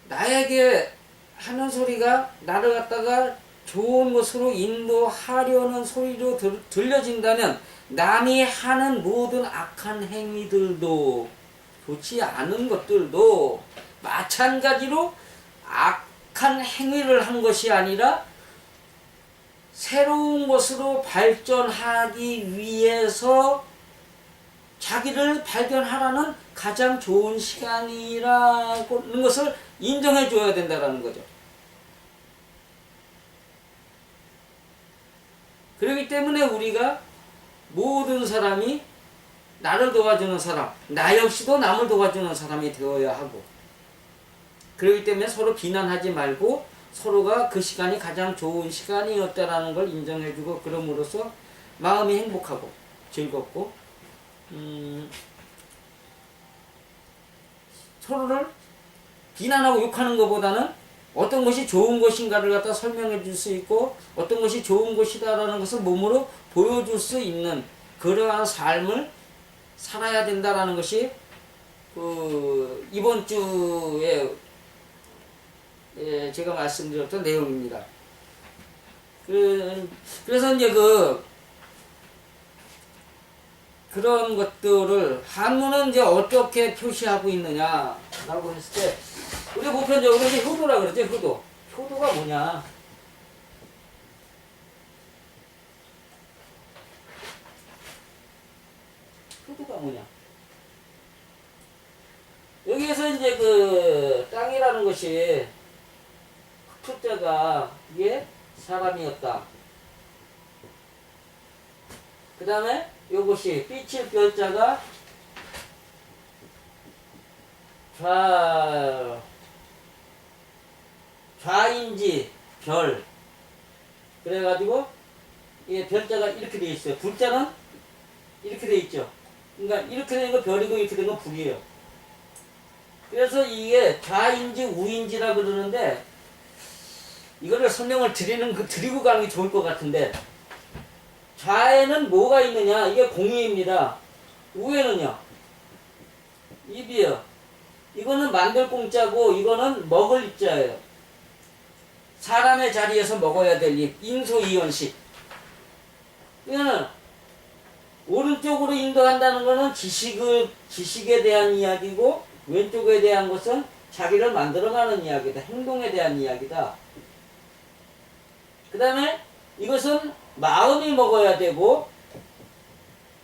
나에게 하는 소리가 나를 갖다가 좋은 것으로 인도하려는 소리로 들려진다면 남이 하는 모든 악한 행위들도 좋지 않은 것들도 마찬가지로 악한 행위를 한 것이 아니라 새로운 것으로 발전하기 위해서 자기를 발견하라는 가장 좋은 시간이라는 것을 인정해 줘야 된다는 거죠. 그렇기 때문에 우리가 모든 사람이 나를 도와주는 사람, 나 역시도 남을 도와주는 사람이 되어야 하고, 그렇기 때문에 서로 비난하지 말고 서로가 그 시간이 가장 좋은 시간이었다라는 걸 인정해주고, 그럼으로써 마음이 행복하고 즐겁고 서로를 비난하고 욕하는 것보다는 어떤 것이 좋은 것인가를 갖다 설명해 줄 수 있고 어떤 것이 좋은 것이다라는 것을 몸으로 보여줄 수 있는 그러한 삶을 살아야 된다라는 것이 이번 주에 제가 말씀드렸던 내용입니다. 그래서 이제 그런 것들을 한문은 이제 어떻게 표시하고 있느냐라고 했을 때 우리가 보편적으로 이제 효도라 그러죠. 효도. 효도가 뭐냐? 효도가 뭐냐? 여기에서 이제 땅이라는 것이 흑자가 이게 사람이었다. 그 다음에 요것이 빛일 별자가 좌인지 별. 그래가지고 이 별자가 이렇게 돼 있어요. 불자는 이렇게 돼 있죠. 그러니까 이렇게 된 거 별이고 이렇게 된 건 불이에요. 그래서 이게 좌인지 우인지라 그러는데 이거를 설명을 드리고 가는 게 좋을 것 같은데, 좌에는 뭐가 있느냐? 이게 공이입니다. 우에는요? 입이요. 이거는 만들 공자고 이거는 먹을 입자예요. 사람의 자리에서 먹어야 될 입. 인소이연식. 이거는 오른쪽으로 인도한다는 것은 지식에 대한 이야기고, 왼쪽에 대한 것은 자기를 만들어가는 이야기다. 행동에 대한 이야기다. 그 다음에 이것은 마음이 먹어야 되고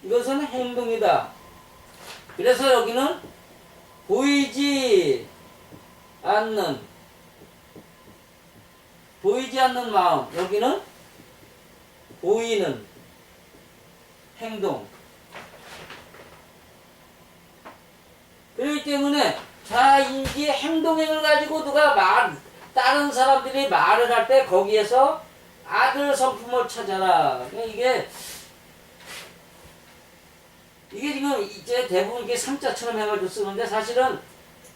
이것은 행동이다. 그래서 여기는 보이지 않는 마음, 여기는 보이는 행동. 그렇기 때문에 자인지 행동을 가지고 다른 사람들이 말을 할 때 거기에서 아들 성품을 찾아라. 이게 지금 이제 대부분 이게 삼자처럼 해가지고 쓰는데 사실은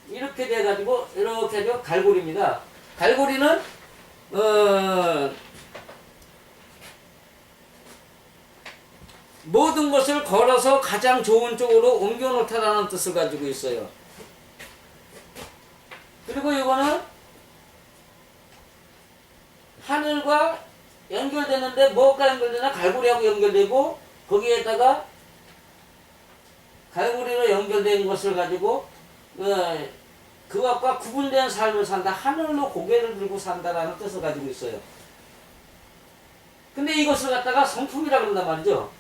이렇게 돼가지고 이렇게 해서 갈고리입니다. 갈고리는 모든 것을 걸어서 가장 좋은 쪽으로 옮겨 놓다라는 뜻을 가지고 있어요. 그리고 이거는 하늘과 연결되는데 뭐가 연결되나? 갈고리하고 연결되고, 거기에다가 갈고리로 연결된 것을 가지고 그것과 구분된 삶을 산다. 하늘로 고개를 들고 산다라는 뜻을 가지고 있어요. 근데 이것을 갖다가 성품이라고 그런단 말이죠.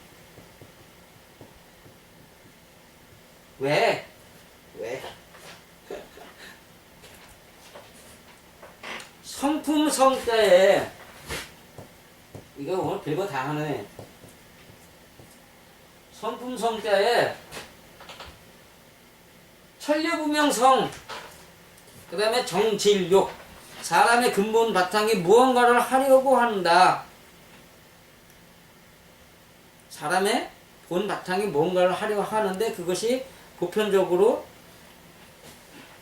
왜? 성품 성자에 이거 오늘 별거 다 하네. 성품 성자에 천류부명성, 그 다음에 정질욕, 사람의 근본 바탕이 무언가를 하려고 한다. 사람의 본 바탕이 무언가를 하려고 하는데 그것이 보편적으로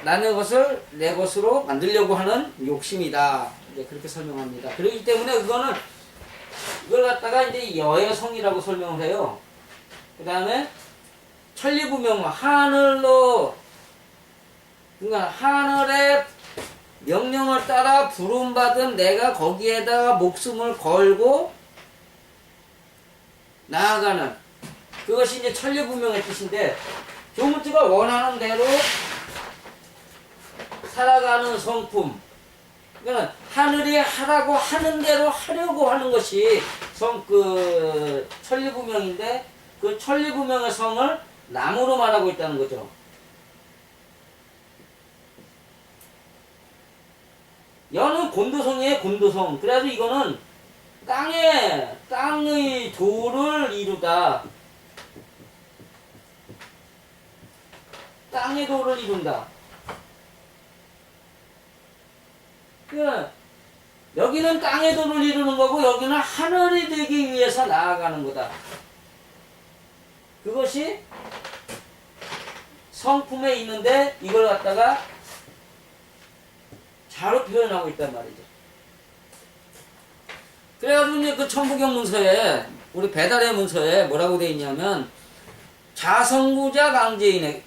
남의 것을 내 것으로 만들려고 하는 욕심이다. 이제 그렇게 설명합니다. 그렇기 때문에 이걸 갖다가 이제 여애성이라고 설명을 해요. 그 다음에 천리부명, 하늘로, 그러니까 하늘에 명령을 따라 부름받은 내가 거기에다가 목숨을 걸고 나아가는 그것이 이제 천리분명의 뜻인데 조문주가 원하는 대로 살아가는 성품 그러니까 하늘이 하라고 하는 대로 하려고 하는 것이 천리분명인데 그 천리분명의 성을 나무로 말하고 있다는 거죠. 여는 곤도성이에요. 곤도성. 그래서 이거는 땅의 도를 이루다. 땅의 도를 이룬다. 그러니까 여기는 땅의 도를 이루는 거고 여기는 하늘이 되기 위해서 나아가는 거다. 그것이 성품에 있는데 이걸 갖다가 잘 표현하고 있단 말이죠. 그래가지고 이제 그 천부경 문서에 우리 배달의 문서에 뭐라고 되어 있냐면 자성구자 강제인의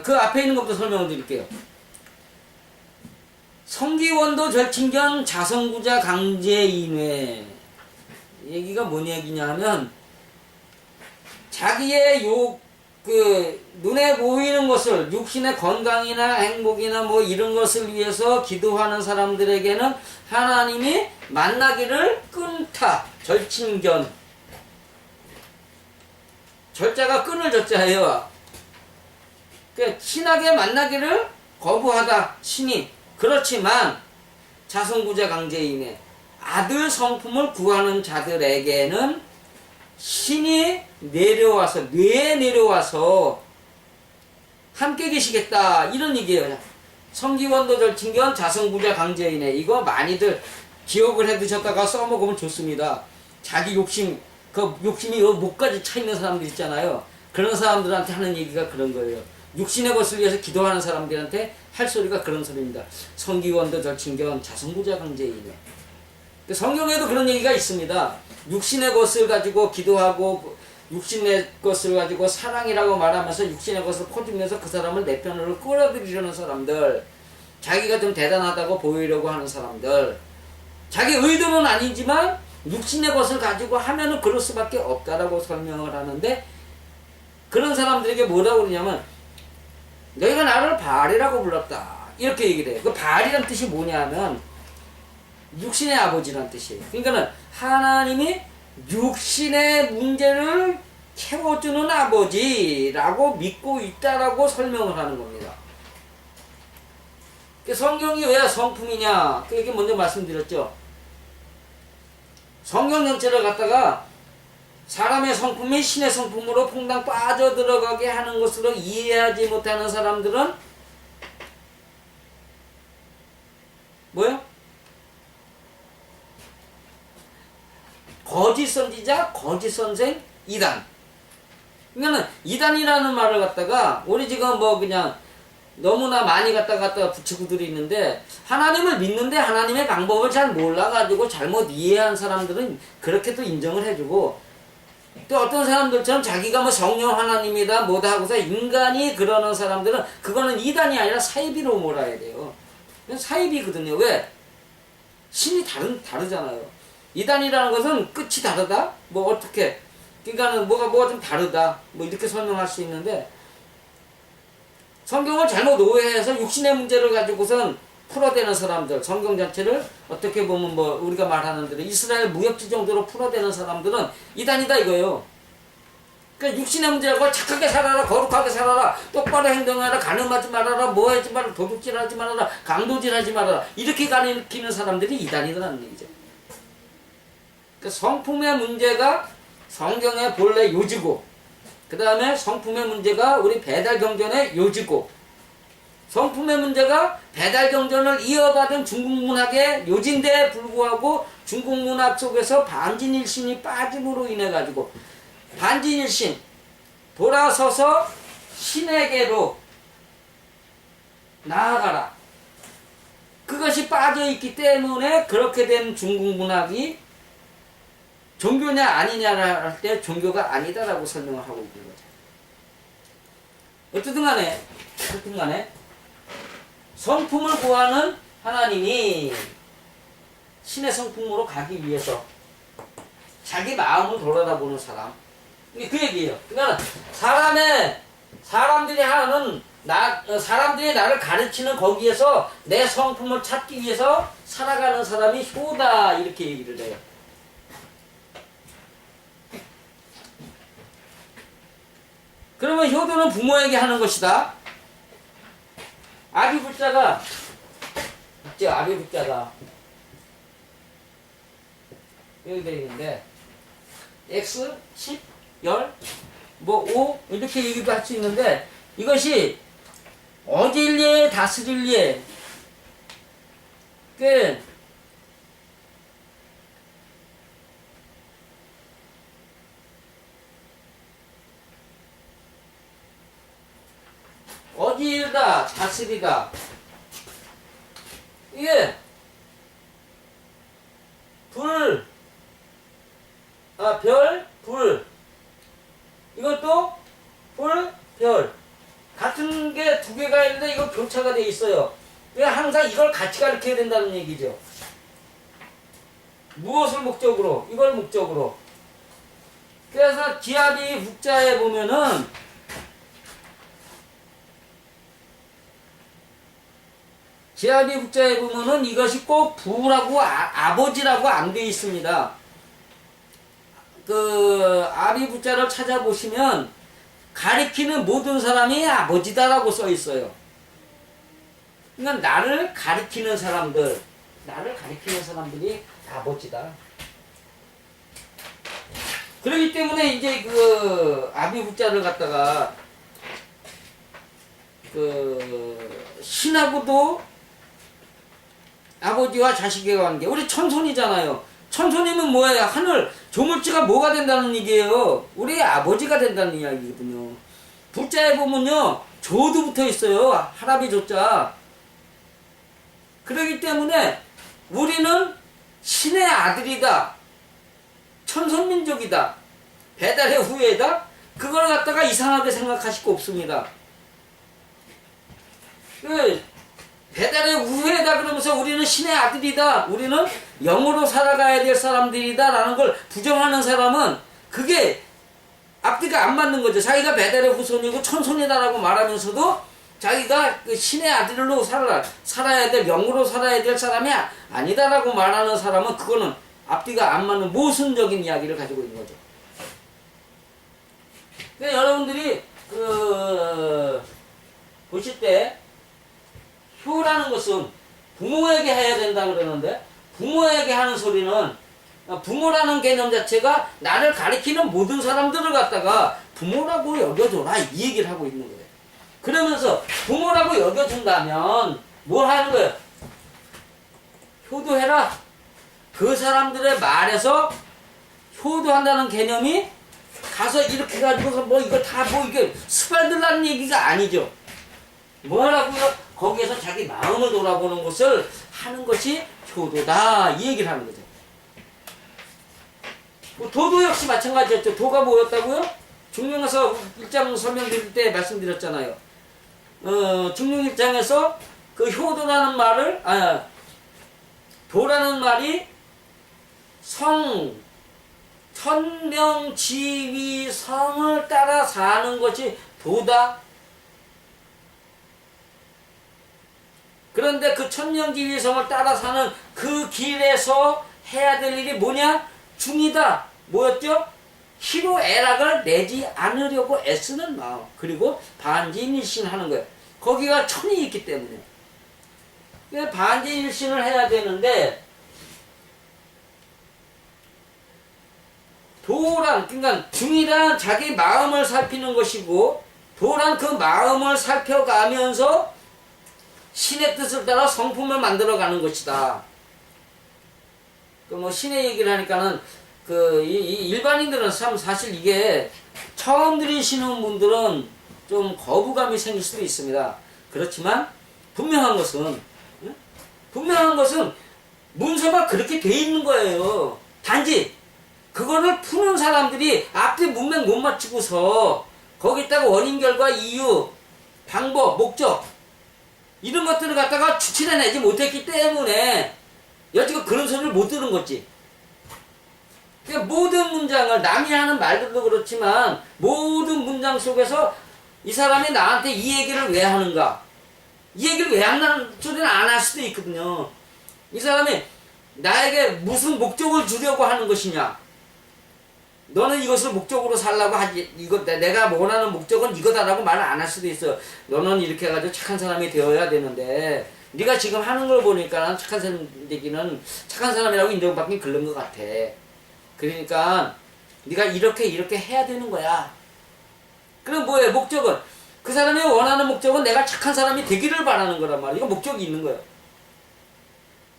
그 앞에 있는 것부터 설명을 드릴게요. 성기원도 절친견 자성구자 강제인회 얘기가 뭔 얘기냐 하면 자기의 눈에 보이는 것을 육신의 건강이나 행복이나 뭐 이런 것을 위해서 기도하는 사람들에게는 하나님이 만나기를 끊다. 절친견. 절자가 끊을 절자예요. 그러니까 신하게 만나기를 거부하다. 신이. 그렇지만 자성구자 강제인의 아들 성품을 구하는 자들에게는 신이 내려와서 뇌에 내려와서 함께 계시겠다 이런 얘기예요. 성기원도 절친견 자성구자 강제인의 이거 많이들 기억을 해두셨다가 써먹으면 좋습니다. 자기 욕심이 목까지 차 있는 사람들 있잖아요. 그런 사람들한테 하는 얘기가 그런 거예요. 육신의 것을 위해서 기도하는 사람들한테 할 소리가 그런 소리입니다. 성기원도 절친견 자성구자 강제인의 성경에도 그런 얘기가 있습니다. 육신의 것을 가지고 기도하고 육신의 것을 가지고 사랑이라고 말하면서 육신의 것을 퍼주면서 그 사람을 내 편으로 끌어들이려는 사람들, 자기가 좀 대단하다고 보이려고 하는 사람들, 자기 의도는 아니지만 육신의 것을 가지고 하면은 그럴 수밖에 없다라고 설명을 하는데 그런 사람들에게 뭐라고 그러냐면 너희가 나를 바알이라고 불렀다 이렇게 얘기를 해요. 그 바알이란 뜻이 뭐냐면 육신의 아버지란 뜻이에요. 그러니까는 하나님이 육신의 문제를 채워주는 아버지라고 믿고 있다라고 설명을 하는 겁니다. 성경이 왜 성품이냐? 그 얘기 먼저 말씀드렸죠. 성경 전체를 갖다가 사람의 성품이 신의 성품으로 퐁당 빠져들어가게 하는 것으로 이해하지 못하는 사람들은 뭐요? 거짓 선지자, 거짓 선생, 이단. 그러니까 이단이라는 말을 갖다가 우리 지금 뭐 그냥 너무나 많이 갖다 붙이고들이 있는데 하나님을 믿는데 하나님의 방법을 잘 몰라가지고 잘못 이해한 사람들은 그렇게도 인정을 해주고 또 어떤 사람들처럼 자기가 뭐 성령 하나님이다 뭐다 하고서 인간이 그러는 사람들은 그거는 이단이 아니라 사이비로 몰아야 돼요. 사이비거든요. 왜? 신이 다르잖아요. 이단이라는 것은 끝이 다르다? 뭐 어떻게? 그러니까는 뭐가 좀 다르다. 뭐 이렇게 설명할 수 있는데 성경을 잘못 오해해서 육신의 문제를 가지고선 풀어대는 사람들, 성경 자체를 어떻게 보면 뭐 우리가 말하는 대로 이스라엘 무협지 정도로 풀어대는 사람들은 이단이다 이거예요. 그러니까 육신의 문제라고 착하게 살아라, 거룩하게 살아라, 똑바로 행동하라, 간음하지 말아라, 뭐 하지 말아라, 도둑질하지 말아라, 강도질하지 말아라 이렇게 가리키는 사람들이 이단이라는 얘기죠. 그러니까 성품의 문제가 성경의 본래 요지고 그 다음에 성품의 문제가 우리 배달경전의 요지고 성품의 문제가 배달경전을 이어받은 중국문학의 요지인데 불구하고 중국문학 속에서 반진일신이 빠짐으로 인해 가지고 반진일신 돌아서서 신에게로 나아가라 그것이 빠져있기 때문에 그렇게 된 중국문학이 종교냐 아니냐를 할 때 종교가 아니다라고 설명을 하고 있는 거죠. 어쨌든 간에 성품을 구하는 하나님이 신의 성품으로 가기 위해서 자기 마음을 돌아다보는 사람. 그 얘기예요. 그러니까 사람들이 하는 사람들이 나를 가르치는 거기에서 내 성품을 찾기 위해서 살아가는 사람이 효다 이렇게 얘기를 해요. 그러면 효도는 부모에게 하는 것이다. 아비불자가 여기 되어 있는데 X, 10, 열, 뭐 5 이렇게 얘기도 할 수 있는데 이것이 어딜리에 다스릴리에 어디다 다스리다 이게 별, 불 이것도 불, 별 같은 게 두 개가 있는데 이거 교차가 돼 있어요. 그러니까 항상 이걸 같이 가르쳐야 된다는 얘기죠. 무엇을 목적으로? 이걸 목적으로. 그래서 기하비 북자에 보면은 이것이 꼭 부라고 아버지라고 안 돼 있습니다. 그 아비부자를 찾아보시면 가리키는 모든 사람이 아버지다라고 써 있어요. 그러니까 나를 가리키는 사람들이 아버지다. 그렇기 때문에 이제 그 아비부자를 갖다가 그 신하고도 아버지와 자식의 관계. 우리 천손이잖아요. 천손이면 뭐예요? 하늘 조물주가 뭐가 된다는 얘기예요? 우리 아버지가 된다는 이야기거든요. 불자에 보면요 조도 붙어 있어요. 하라비 조자. 그렇기 때문에 우리는 신의 아들이다. 천손민족이다. 배달의 후예다. 그걸 갖다가 이상하게 생각하실 거 없습니다. 배달의 후예다 그러면서 우리는 신의 아들이다. 우리는 영으로 살아가야 될 사람들이다 라는 걸 부정하는 사람은 그게 앞뒤가 안 맞는 거죠. 자기가 배달의 후손이고 천손이다라고 말하면서도 자기가 그 신의 아들로 살아야 될 영으로 살아야 될 사람이 아니다라고 말하는 사람은 그거는 앞뒤가 안 맞는 모순적인 이야기를 가지고 있는 거죠. 그러니까 여러분들이 보실 때 효라는 것은 부모에게 해야 된다 그러는데 부모에게 하는 소리는 부모라는 개념 자체가 나를 가리키는 모든 사람들을 갖다가 부모라고 여겨줘라 이 얘기를 하고 있는 거예요. 그러면서 부모라고 여겨준다면 뭘 하는 거예요? 효도해라. 그 사람들의 말에서 효도한다는 개념이 가서 이렇게 가지고서 뭐 이거 다 뭐 이게 스발들라는 얘기가 아니죠. 뭐 하라고요? 거기에서 자기 마음을 돌아보는 것을 하는 것이 효도다 이 얘기를 하는 거죠. 도도 역시 마찬가지였죠. 도가 뭐였다고요? 중용에서 1장 설명드릴 때 말씀드렸잖아요. 중용 1장에서 그 효도라는 말을 도라는 말이 천명지위성을 따라 사는 것이 도다. 그런데 그 천명지위성을 따라 사는 그 길에서 해야 될 일이 뭐냐? 중이다. 뭐였죠? 희로애락을 내지 않으려고 애쓰는 마음. 그리고 반지일신하는 거예요. 거기가 천이 있기 때문에. 반지일신을 해야 되는데 도란, 그러니까 중이란 자기 마음을 살피는 것이고 도란 그 마음을 살펴가면서 신의 뜻을 따라 성품을 만들어가는 것이다. 뭐 신의 얘기를 하니까는 일반인들은 참 사실 이게 처음 들으시는 분들은 좀 거부감이 생길 수도 있습니다. 그렇지만 분명한 것은 문서가 그렇게 돼 있는 거예요. 단지 그거를 푸는 사람들이 앞뒤 문맥 못 맞추고서 거기다가 원인 결과 이유 방법 목적 이런 것들을 갖다가 추출해내지 못했기 때문에 여지껏 그런 소리를 못 들은 거지. 그러니까 모든 문장을 남이 하는 말들도 그렇지만 모든 문장 속에서 이 사람이 나한테 이 얘기를 왜 하는가, 이 얘기를 왜 한다는 소리는 안 할 수도 있거든요. 이 사람이 나에게 무슨 목적을 주려고 하는 것이냐, 너는 이것을 목적으로 살라고 하지, 이거 내가 원하는 목적은 이거다라고 말을 안 할 수도 있어. 너는 이렇게 해가지고 착한 사람이 되어야 되는데 네가 지금 하는 걸 보니까 착한 사람 되기는 착한 사람이라고 인정받긴 그런 것 같아. 그러니까 네가 이렇게 해야 되는 거야. 그럼 뭐예요? 목적은 그 사람이 원하는 목적은 내가 착한 사람이 되기를 바라는 거란 말이야. 이거 목적이 있는 거예요.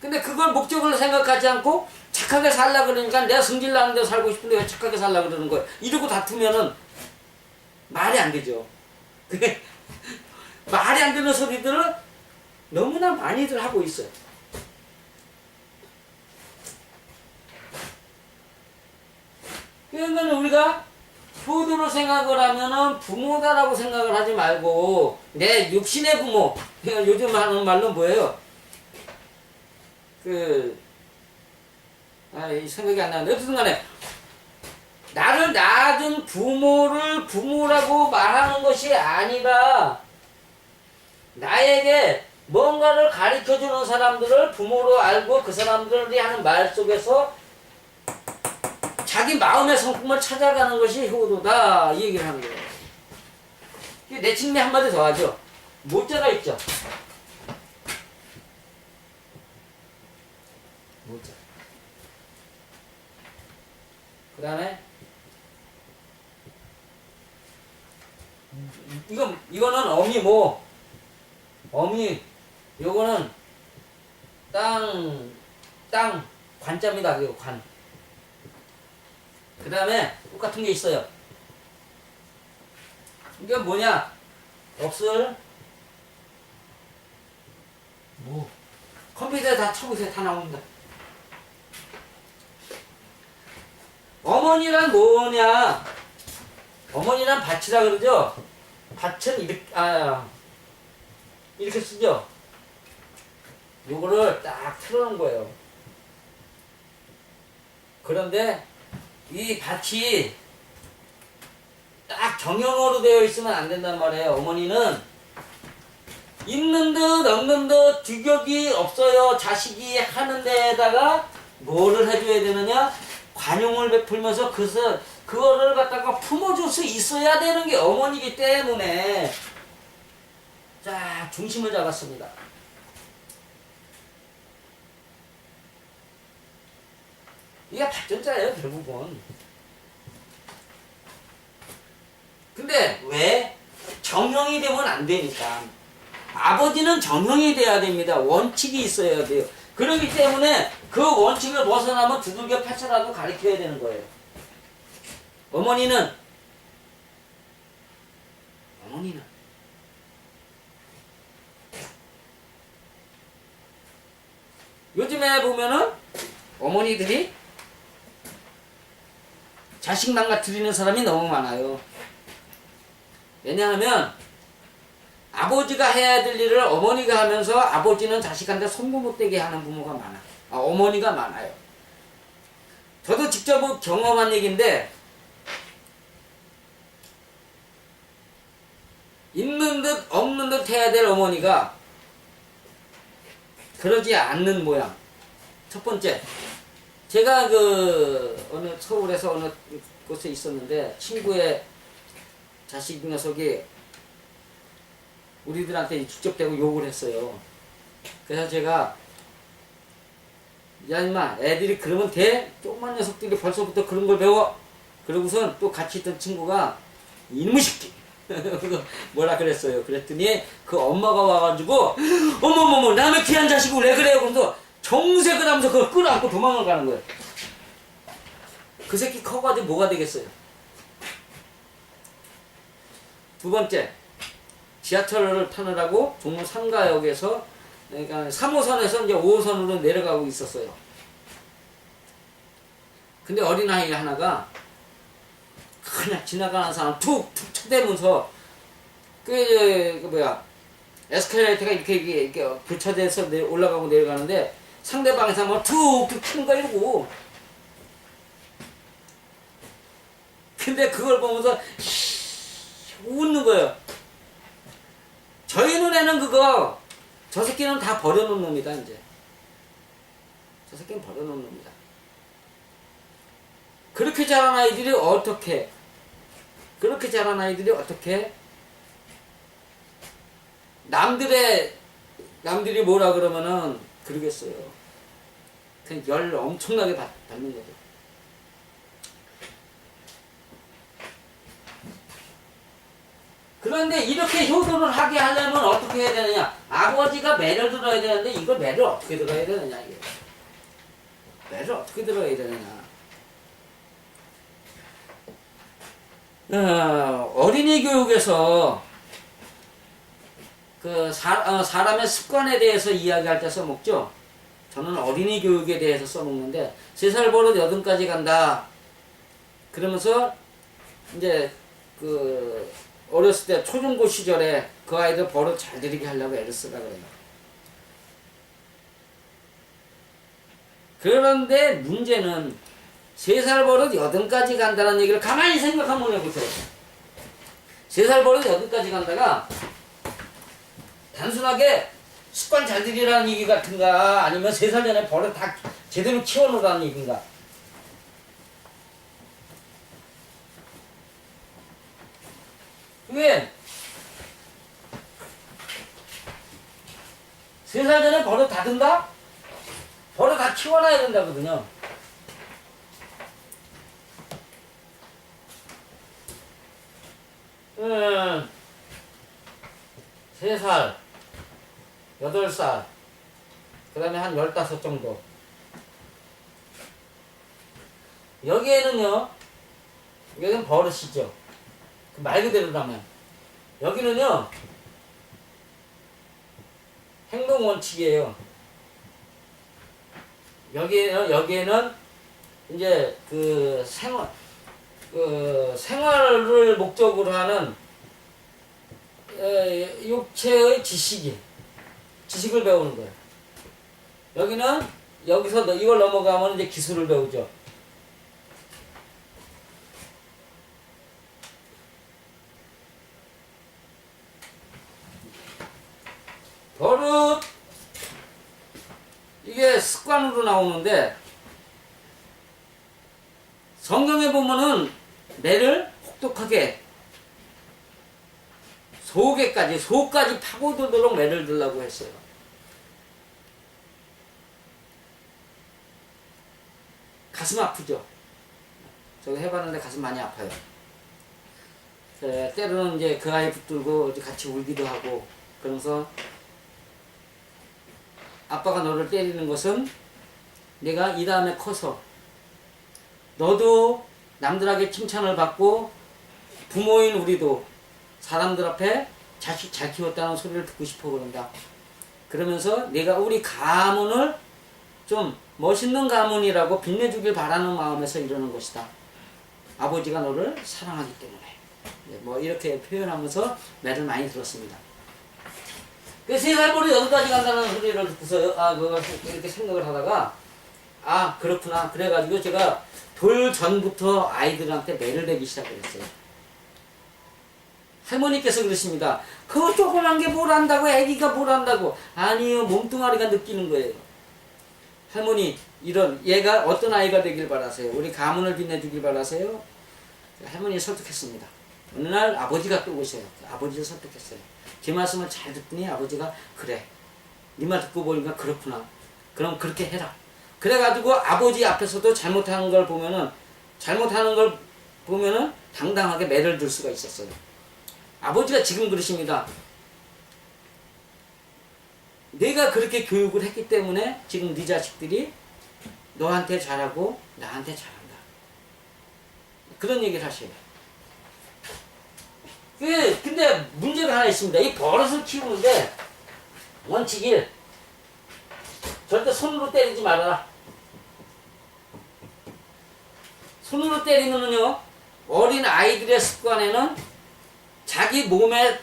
근데 그걸 목적을 생각하지 않고 착하게 살라 그러니까 내가 승질 나는 데 살고 싶은데 왜 착하게 살라 그러는 거야. 이러고 다투면은 말이 안 되죠. 그게 말이 안 되는 소리들을 너무나 많이들 하고 있어요. 그러니까 우리가 효도로 생각을 하면은 부모다라고 생각을 하지 말고 내 육신의 부모, 요즘 하는 말로 뭐예요? 생각이 안 나는데 어쨌든 간에 나를 낳아준 부모를 부모라고 말하는 것이 아니라 나에게 뭔가를 가르쳐주는 사람들을 부모로 알고 그 사람들이 하는 말 속에서 자기 마음의 성품을 찾아가는 것이 효도다, 이 얘기를 하는 거예요. 내 친구에 한마디 더 하죠. 모자가 있죠. 모자. 그 다음에 이거는 어미모, 어미, 요거는 땅 관자입니다. 이거 관. 그 다음에 똑같은 게 있어요. 이게 뭐냐? 없을 뭐 컴퓨터에 다 쳐보세요. 다 나옵니다. 어머니란 뭐냐? 어머니란 밭이라 그러죠? 밭은 이렇게 쓰죠? 요거를 딱 틀어놓은 거예요. 그런데 이 밭이 딱 정형으로 되어 있으면 안 된단 말이에요. 어머니는 있는 듯 없는 듯 규격이 없어요. 자식이 하는 데에다가 뭐를 해줘야 되느냐? 관용을 베풀면서 그거를 갖다가 품어줄 수 있어야 되는 게 어머니이기 때문에 자, 중심을 잡았습니다. 이게 발전자예요, 결국은. 근데 왜? 정형이 되면 안 되니까. 아버지는 정형이 돼야 됩니다. 원칙이 있어야 돼요. 그렇기 때문에 그 원칙을 벗어나면 두들겨 패쳐라도 가르쳐야 되는 거예요. 어머니는 요즘에 보면은 어머니들이 자식 망가뜨리는 사람이 너무 많아요. 왜냐하면 아버지가 해야 될 일을 어머니가 하면서 아버지는 자식한테 손도 못 대게 하는 부모가 많아. 어머니가 많아요. 저도 직접 경험한 얘기인데 있는 듯 없는 듯 해야 될 어머니가 그러지 않는 모양. 첫 번째, 제가 어느 서울에서 어느 곳에 있었는데 친구의 자식 녀석이 우리들한테 직접 대고 욕을 했어요. 그래서 제가 야 임마 애들이 그러면 돼? 조그만 녀석들이 벌써부터 그런 걸 배워? 그러고선 또 같이 있던 친구가 이놈의 새끼 뭐라 그랬어요. 그랬더니 그 엄마가 와가지고 어머머머 남의 귀한 자식을 왜 그래요? 그러면서 정색을 하면서 그걸 끌어안고 도망을 가는 거예요. 그 새끼 커가지고 뭐가 되겠어요? 두 번째, 지하철을 타느라고 종로 3가역에서 그러니까 3호선에서 이제 5호선으로 내려가고 있었어요. 근데 어린아이 하나가 그냥 지나가는 사람 툭툭 쳐대면서 에스컬레이터가 이렇게 교차돼서 올라가고 내려가는데 상대방에서 뭐 툭툭 치는 거 이러고. 근데 그걸 보면서 웃는 거예요. 저희 눈에는 그거 저 새끼는 다 버려놓은 놈이다 이제. 저 새끼는 버려놓은 놈이다. 그렇게 자란 아이들이 어떻게 남들이 뭐라 그러면은 그러겠어요. 그냥 열 엄청나게 받는 거죠. 그런데 이렇게 효도를 하게 하려면 어떻게 해야 되느냐? 아버지가 매를 들어야 되는데 이걸 매를 어떻게 들어야 되느냐 이게. 매를 어떻게 들어야 되느냐? 어린이 교육에서 그 사람의 습관에 대해서 이야기할 때 써먹죠. 저는 어린이 교육에 대해서 써먹는데 3살 버릇 8까지 간다. 그러면서 이제 그 어렸을 때 초중고 시절에 그 아이들 버릇 잘 들이게 하려고 애를 쓰라 그래요. 그런데 문제는 3살 버릇 8까지 간다는 얘기를 가만히 생각 한번 해보세요. 3살 버릇 8까지 간다가 단순하게 습관 잘 들이라는 얘기 같은가, 아니면 3살 전에 버릇 다 제대로 키워놓으라는 얘기인가? 왜? 3살 전에 버릇 다 든다? 버릇 다 키워놔야 된다거든요. 음, 3살, 8살, 그 다음에 한 15 정도. 여기는 버릇이죠. 말 그대로라면. 여기는요, 행동 원칙이에요. 여기에는 이제 생활을 목적으로 하는 육체의 지식을 배우는 거예요. 여기서 이걸 넘어가면 이제 기술을 배우죠. 버릇, 이게 습관으로 나오는데, 성경에 보면은 매를 혹독하게 속까지 파고들도록 매를 들라고 했어요. 가슴 아프죠? 저도 해봤는데 가슴 많이 아파요. 때로는 이제 그 아이 붙들고 같이 울기도 하고, 그러면서 아빠가 너를 때리는 것은 내가 이 다음에 커서 너도 남들에게 칭찬을 받고 부모인 우리도 사람들 앞에 자식 잘 키웠다는 소리를 듣고 싶어 그런다. 그러면서 내가 우리 가문을 좀 멋있는 가문이라고 빛내주길 바라는 마음에서 이러는 것이다. 아버지가 너를 사랑하기 때문에. 뭐 이렇게 표현하면서 매를 많이 들었습니다. 그 3살 버릇 8까지 간다는 소리를 듣고서 그걸 이렇게 생각을 하다가 그렇구나. 그래가지고 제가 돌 전부터 아이들한테 매를 대기 시작했어요. 할머니께서 그러십니다. 그 조그만 게 뭘 안다고, 애기가 뭘 안다고. 아니요, 몸뚱아리가 느끼는 거예요. 할머니, 얘가 어떤 아이가 되길 바라세요? 우리 가문을 빛내주길 바라세요? 할머니 설득했습니다. 어느 날 아버지가 또 오셔요. 아버지를 설득했어요. 제 말씀을 잘 듣더니 아버지가 그래, 네 말 듣고 보니까 그렇구나. 그럼 그렇게 해라. 그래가지고 아버지 앞에서도 잘못하는 걸 보면은 당당하게 매를 들 수가 있었어요. 아버지가 지금 그러십니다. 내가 그렇게 교육을 했기 때문에 지금 네 자식들이 너한테 잘하고 나한테 잘한다. 그런 얘기를 하셔요. 근데 문제가 하나 있습니다. 이 버릇을 키우는데 원칙 1. 절대 손으로 때리지 말아라. 손으로 때리면은요, 어린 아이들의 습관에는 자기 몸에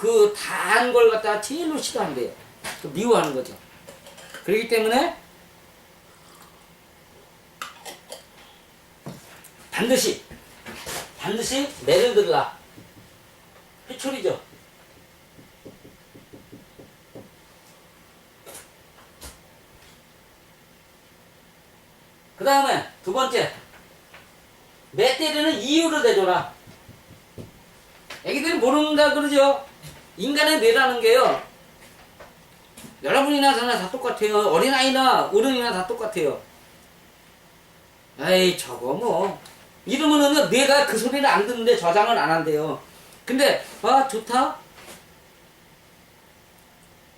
그 다한 걸 갖다가 제일로 싫어한대요. 그 미워하는 거죠. 그렇기 때문에 반드시 매를 들라. 회초리죠. 그 다음에 두 번째, 매 때리는 이유를 대줘라. 애기들이 모른다 그러죠. 인간의 뇌라는 게요, 여러분이나 저나 다 똑같아요. 어린아이나 어른이나 다 똑같아요. 에이 저거 뭐 이러면은 뇌가 그 소리를 안 듣는데 저장을 안 한대요. 근데 아 좋다,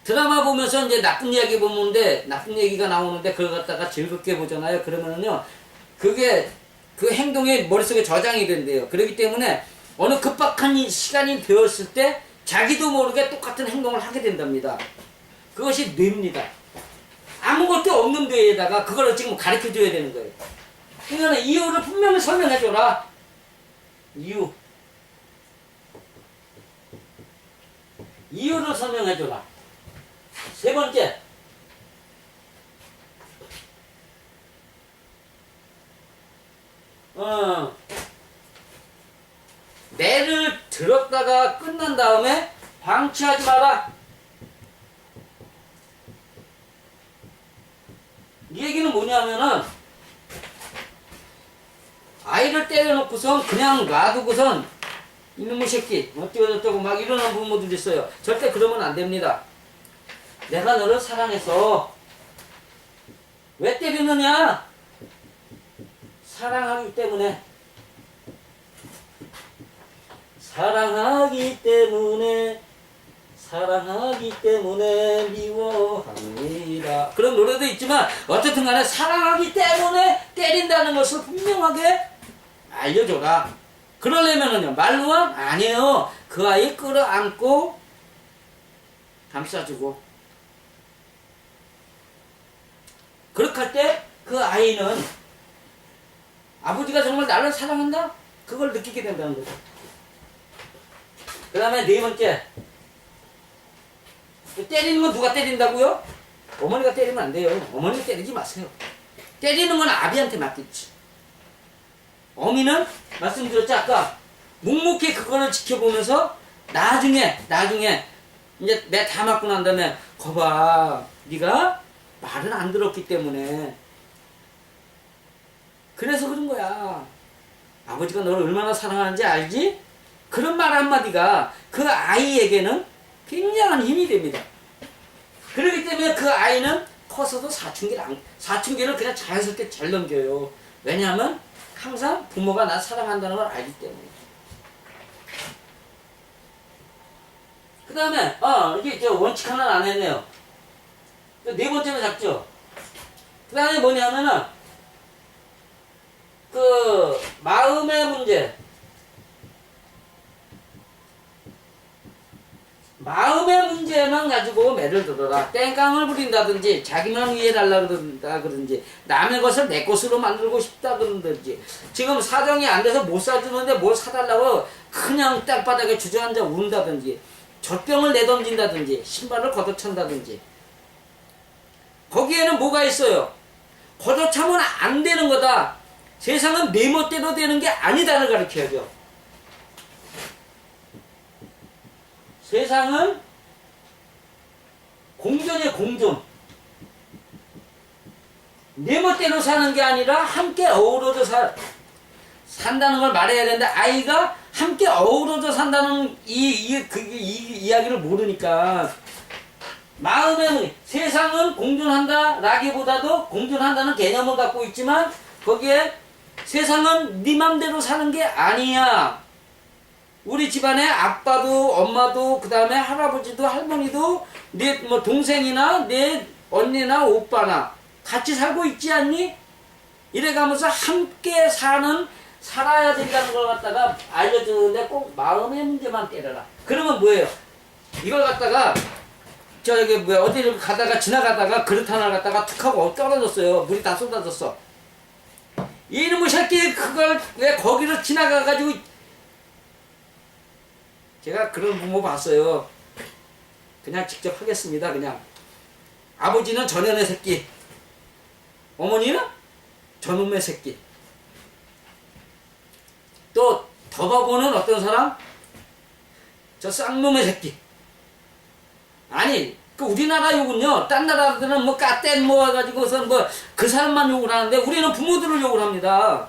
드라마 보면서 이제 나쁜 이야기 보는데 나쁜 얘기가 나오는데 그걸 갖다가 즐겁게 보잖아요. 그러면은요 그게 그 행동이 머릿속에 저장이 된대요. 그렇기 때문에 어느 급박한 시간이 되었을 때 자기도 모르게 똑같은 행동을 하게 된답니다. 그것이 뇌입니다. 아무것도 없는 뇌에다가 그걸 지금 가르쳐 줘야 되는 거예요. 그러니까 이유를 분명히 설명해 줘라. 이유를 설명해 줘라. 세 번째, 매를 들었다가 끝난 다음에 방치하지 마라. 이 얘기는 뭐냐면은 아이를 때려놓고선 그냥 놔두고선 이놈의 새끼 어쩌고저쩌고 막 이러는 부모들이 있어요. 절대 그러면 안 됩니다. 내가 너를 사랑해서. 왜 때리느냐? 사랑하기 때문에. 사랑하기 때문에 미워합니다. 그런 노래도 있지만 어쨌든 간에 사랑하기 때문에 때린다는 것을 분명하게 알려줘라. 그러려면은요 말로만 아니에요. 그 아이 끌어안고 감싸주고, 그렇게 할 때 그 아이는 아버지가 정말 나를 사랑한다? 그걸 느끼게 된다는 거죠. 그 다음에 네 번째, 때리는 건 누가 때린다고요? 어머니가 때리면 안 돼요. 어머니가 때리지 마세요. 때리는 건 아비한테 맡겼지. 어미는 말씀드렸죠 아까, 묵묵히 그거를 지켜보면서 나중에 이제 매 다 맞고 난 다음에 거봐 네가 말을 안 들었기 때문에 그래서 그런 거야. 아버지가 너를 얼마나 사랑하는지 알지? 그런 말 한마디가 그 아이에게는 굉장한 힘이 됩니다. 그렇기 때문에 그 아이는 커서도 사춘기를 그냥 자연스럽게 잘 넘겨요. 왜냐하면 항상 부모가 나 사랑한다는 걸 알기 때문에. 그 다음에 이게 저 원칙 하나는 안 했네요. 네 번째는 작죠. 그 다음에 뭐냐면은 그 마음의 문제. 마음의 문제만 가지고 매를 들어라. 땡깡을 부린다든지 자기만 이해해달라 그러든지 남의 것을 내 것으로 만들고 싶다 그러든지 지금 사정이 안 돼서 못 사주는데 뭘 사달라고 그냥 땅바닥에 주저앉아 운다든지 젖병을 내던진다든지 신발을 걷어찬다든지, 거기에는 뭐가 있어요? 걷어차면 안 되는 거다. 세상은 내 멋대로 되는 게 아니다를 가르쳐야죠. 세상은 공존이에요, 공존. 내 멋대로 사는 게 아니라 함께 어우러져 산다는 걸 말해야 되는데, 아이가 함께 어우러져 산다는 이 이야기를 모르니까 마음의 세상은 공존한다 라기보다도 공존한다는 개념을 갖고 있지만 거기에 세상은 네 맘대로 사는 게 아니야. 우리 집안에 아빠도 엄마도 그 다음에 할아버지도 할머니도 내 뭐 동생이나 내 언니나 오빠나 같이 살고 있지 않니? 이래가면서 함께 살아야 된다는 걸 갖다가 알려주는데 꼭 마음의 문제만 때려라. 그러면 뭐예요? 이걸 갖다가 저기 뭐야 어디를 가다가 지나가다가 그릇 하나 갖다가 툭 하고 떨어졌어요. 물이 다 쏟아졌어. 이놈의 새끼 그걸 왜 거기를 지나가가지고, 제가 그런 부모 봤어요. 그냥 직접 하겠습니다. 그냥 아버지는 전현의 새끼, 어머니는 저놈의 새끼. 또 더 바보는 어떤 사람? 저 쌍놈의 새끼. 아니 그 우리나라 욕은요, 딴 나라들은 뭐 까땐 뭐 해가지고서 뭐 그 사람만 욕을 하는데 우리는 부모들을 욕을 합니다.